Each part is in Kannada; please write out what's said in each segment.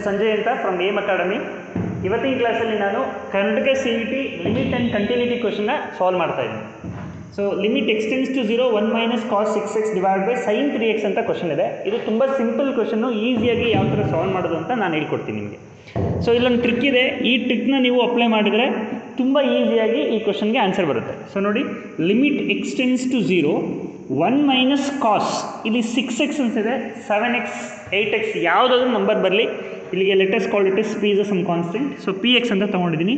ಸಂಜಯ್ ಅಂತ ಫ್ರಮ್ ಏಮ್ ಅಕಾಡೆಮಿ. ಇವತ್ತಿನ ಕ್ಲಾಸಲ್ಲಿ ನಾನು Karnataka CET limit and continuity ಕ್ವಶನ್ನ ಸಾಲ್ವ್ ಮಾಡ್ತಾ ಇದ್ದೀನಿ. So limit extends to 0 1 minus cos 6x divide by sine 3x ಅಂತ ಕ್ವಶನ್ ಇದೆ. ಇದು ತುಂಬ ಸಿಂಪಲ್ ಕ್ವಶನ್ನು, ಈಸಿಯಾಗಿ ಯಾವ ಥರ ಸಾಲ್ವ್ ಮಾಡೋದು ಅಂತ ನಾನು ಹೇಳ್ಕೊಡ್ತೀನಿ ನಿಮಗೆ. ಸೊ ಇಲ್ಲೊಂದು ಟ್ರಿಕ್ ಇದೆ, ಈ ಟ್ರಿಕ್ನ ನೀವು ಅಪ್ಲೈ ಮಾಡಿದರೆ ತುಂಬ ಈಸಿಯಾಗಿ ಈ ಕ್ವಶನ್ಗೆ ಆನ್ಸರ್ ಬರುತ್ತೆ. ಸೊ ನೋಡಿ, limit extends to 0 1 minus cos, ಇಲ್ಲಿ 6x ಅನ್ಸಿದೆ, 7x 8x ಯಾವುದಾದ್ರೂ ನಂಬರ್ ಬರಲಿ, ಇಲ್ಲಿಗೆ let's call it is p is some constant. So px ಅಂತ ತೊಗೊಂಡಿದ್ದೀನಿ,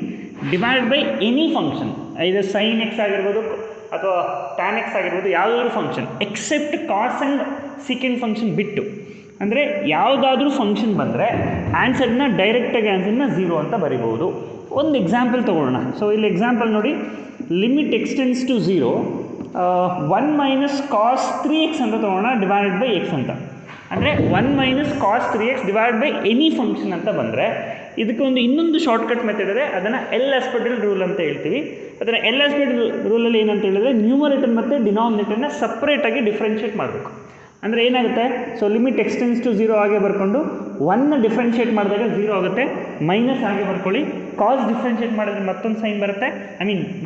ಡಿವೈಡ್ ಬೈ ಎನಿ ಫಂಕ್ಷನ್, ಇದು ಸೈನ್ x ಆಗಿರ್ಬೋದು ಅಥವಾ ಟ್ಯಾನ್ x ಆಗಿರ್ಬೋದು, ಯಾವುದಾದ್ರೂ function except cos and secant function ಬಿಟ್ಟು. ಅಂದರೆ ಯಾವುದಾದ್ರೂ ಫಂಕ್ಷನ್ ಬಂದರೆ ಆನ್ಸರ್ನ ಡೈರೆಕ್ಟಾಗಿ ಆನ್ಸರ್ನ 0 ಅಂತ ಬರಿಬೋದು. ಒಂದು ಎಕ್ಸಾಂಪಲ್ ತೊಗೊಳ್ಳೋಣ. ಸೊ ಇಲ್ಲಿ ಎಕ್ಸಾಂಪಲ್ ನೋಡಿ, limit extends to 0 1 minus cos 3x ಅಂತ ತೊಗೊಳ್ಳೋಣ, ಡಿವೈಡೆಡ್ ಬೈ x ಅಂತ. ಅಂದರೆ 1 minus cos 3x divide by any function ಅಂತ ಬಂದರೆ ಇದಕ್ಕೆ ಒಂದು ಇನ್ನೊಂದು ಶಾರ್ಟ್ಕಟ್ ಮೆಥಡ್ ಇದೆ, ಅದನ್ನು ಎಲ್ ಹಾಸ್ಪಿಟಲ್ ರೂಲ್ ಅಂತ ಹೇಳ್ತೀವಿ. ಅದನ್ನು ಎಲ್ ಹಾಸ್ಪಿಟಲ್ ರೂಲಲ್ಲಿ ಏನಂತ ಹೇಳಿದ್ರೆ, ನ್ಯೂಮರೇಟರ್ ಮತ್ತು ಡಿನಾಮಿನೇಟರ್ನ ಸಪ್ರೇಟಾಗಿ ಡಿಫ್ರೆನ್ಷಿಯೇಟ್ ಮಾಡಬೇಕು. ಅಂದರೆ ಏನಾಗುತ್ತೆ, ಸೊ ಲಿಮಿಟ್ ಎಕ್ಸ್ಟೆನ್ಸ್ ಟು 0 ಹಾಗೆ ಬರ್ಕೊಂಡು 1 ಡಿಫ್ರೆನ್ಷಿಯೇಟ್ ಮಾಡಿದಾಗ 0 ಆಗುತ್ತೆ, ಮೈನಸ್ ಹಾಗೆ ಬರ್ಕೊಳ್ಳಿ, ಕಾಸ್ ಡಿಫ್ರೆನ್ಷಿಯೇಟ್ ಮಾಡಿದ್ರೆ ಮತ್ತೊಂದು ಸೈನ್ ಬರುತ್ತೆ,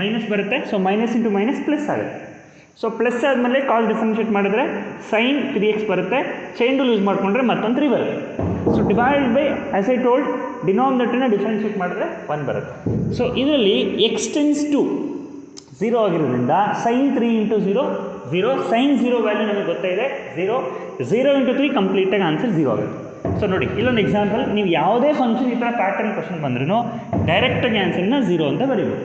ಮೈನಸ್ ಬರುತ್ತೆ. So minus into minus plus ಆಗುತ್ತೆ. ಸೊ ಪ್ಲಸ್ ಆದಮೇಲೆ ಕಾಸ್ ಡಿಫ್ರೆನ್ಷಿಯೇಟ್ ಮಾಡಿದ್ರೆ ಸೈನ್ 3x ಬರುತ್ತೆ, ಚೈನ್ ರೂಲ್ ಯೂಸ್ ಮಾಡಿಕೊಂಡ್ರೆ ಮತ್ತೊಂದು 3 ಬರುತ್ತೆ. So divide by as I told, ಡಿನಾಮಿನೇಟರ್ನ ಡಿಫ್ರೆನ್ಷಿಯೇಟ್ ಮಾಡಿದ್ರೆ 1 ಬರುತ್ತೆ. ಸೊ ಇದರಲ್ಲಿ ಎಕ್ಸ್ಟೆನ್ಸ್ ಟು 0 ಆಗಿರೋದ್ರಿಂದ ಸೈನ್ 3 ಇಂಟು 0 0, ಸೈನ್ 0 ವ್ಯಾಲ್ಯೂ ನಮಗೆ ಗೊತ್ತಾಯಿದೆ 0, 0 ಇಂಟು 3 ಕಂಪ್ಲೀಟಾಗಿ ಆನ್ಸರ್ 0 ಆಗುತ್ತೆ. ಸೊ ನೋಡಿ, ಇಲ್ಲೊಂದು ಎಕ್ಸಾಂಪಲ್, ನೀವು ಯಾವುದೇ ಫಂಕ್ಷನ್ ಈ ಥರ ಪ್ಯಾಟರ್ನ್ ಕ್ವಶನ್ ಬಂದ್ರೂ ಡೈರೆಕ್ಟಾಗಿ ಆನ್ಸರ್ನ 0 ಅಂತ ಬರೀಬೋದು.